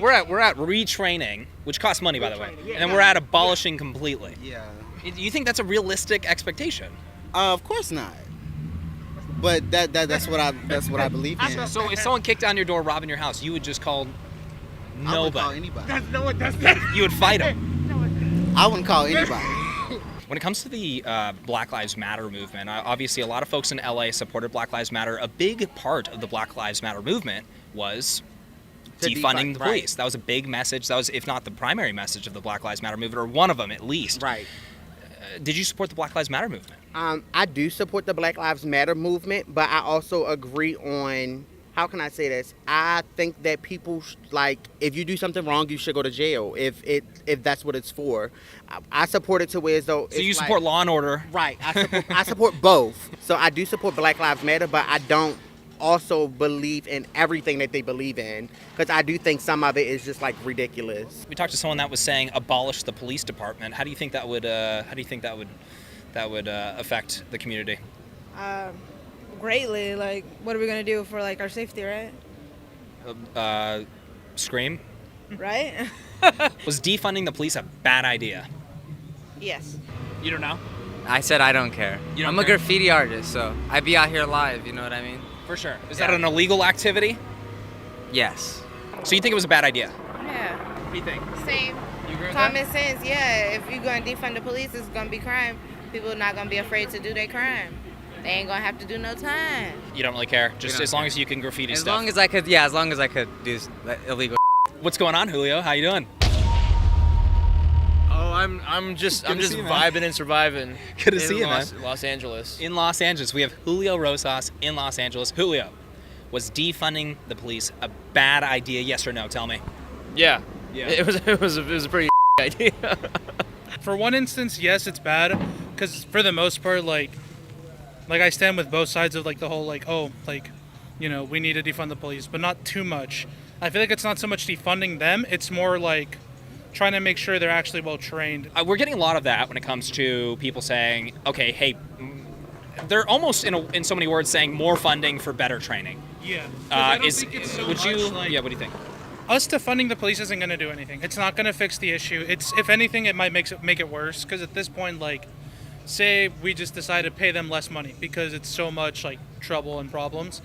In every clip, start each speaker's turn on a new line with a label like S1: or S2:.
S1: we're at retraining, which costs money, by the way,
S2: Yeah,
S1: and then we're at abolishing completely.
S2: Yeah.
S1: Do you think that's a realistic expectation?
S2: Of course not. But that's what I believe in.
S1: So if someone kicked down your door, robbing your house, you would just call
S2: I wouldn't call
S1: nobody.
S2: anybody.
S1: You would fight them.
S2: I wouldn't call anybody.
S1: When it comes to the Black Lives Matter movement, obviously a lot of folks in LA supported Black Lives Matter. A big part of the Black Lives Matter movement was defunding the police.
S2: Right.
S1: That was a big message. That was, if not the primary message of the Black Lives Matter movement, or one of them at least.
S2: Right.
S1: Did you support the Black Lives Matter movement?
S2: I do support the Black Lives Matter movement, but I also agree on, how can I say this? I think that people, if you do something wrong, you should go to jail, if that's what it's for. I support it to where as though
S1: So you support law and order.
S2: Right. I support both. So I do support Black Lives Matter, but I don't also believe in everything that they believe in, because I do think some of it is just ridiculous.
S1: We talked to someone that was saying abolish the police department. How do you think that would affect the community?
S3: Greatly. What are we gonna do for our safety, right?
S1: Scream.
S3: Right?
S1: Was defunding the police a bad idea?
S3: Yes.
S1: You don't know?
S4: I said I don't care.
S1: You don't
S4: I'm a
S1: care?
S4: graffiti artist, so I be out here live, you know what I mean?
S1: For sure. Is
S4: Yeah.
S1: that an illegal activity?
S4: Yes.
S1: So you think it was a bad idea?
S5: Yeah,
S1: What do you think?
S5: same.
S1: You agree with
S5: Common sense, yeah. If you're going to defund the police, it's going to be crime. People are not going to be afraid to do their crime. They ain't going to have to do no time.
S1: You don't really care, just
S4: don't
S1: as long
S4: care.
S1: as you can graffiti
S4: As
S1: stuff.
S4: long as I could, yeah, as long as I could do illegal.
S1: What's going on, Julio? How you doing?
S6: Oh, I'm just
S1: Good to see you, man.
S6: vibing and surviving.
S1: Good to see you, man.
S6: Los Angeles.
S1: In Los Angeles, we have Julio Rosas in Los Angeles. Julio, was defunding the police a bad idea? Yes or no? Tell me.
S6: Yeah.
S1: Yeah.
S6: It was a pretty idea.
S7: For one instance, yes, it's bad, because for the most part, I stand with both sides of the whole we need to defund the police, but not too much. I feel like it's not so much defunding them; it's more trying to make sure they're actually well trained.
S1: We're getting a lot of that when it comes to people saying, okay, hey, they're almost in so many words saying more funding for better training.
S7: Yeah. I don't think it's so
S1: would
S7: much
S1: you? Yeah. What do you think?
S7: Us defunding the police isn't going to do anything. It's not going to fix the issue. It's, if anything, it might make it worse, because at this point, say we just decide to pay them less money because it's so much trouble and problems,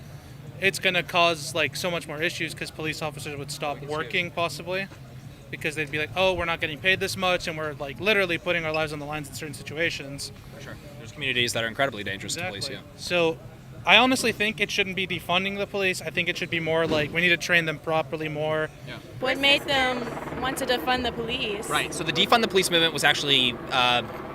S7: it's going to cause so much more issues, because police officers would stop working possibly, because they'd be oh, we're not getting paid this much, and we're literally putting our lives on the lines in certain situations.
S1: For sure. There's communities that are incredibly dangerous
S7: Exactly.
S1: to police. Yeah.
S7: So I honestly think it shouldn't be defunding the police. I think it should be more we need to train them properly more.
S8: What made them want to defund the police?
S1: Right. So the defund the police movement was actually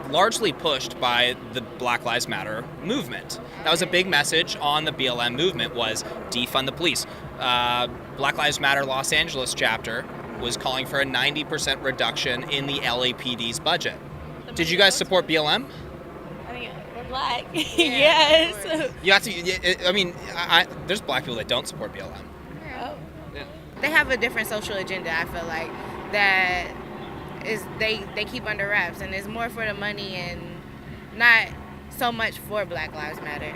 S1: largely pushed by the Black Lives Matter movement. That was a big message on the BLM movement, was defund the police. Black Lives Matter Los Angeles chapter was calling for a 90% reduction in the LAPD's budget. Did you guys support BLM?
S8: I mean, we're black. Yes.
S1: You have to. I mean, there's black people that don't support BLM.
S8: Oh.
S5: They have a different social agenda, I feel like, that is they keep under wraps, and it's more for the money and not so much for Black Lives Matter.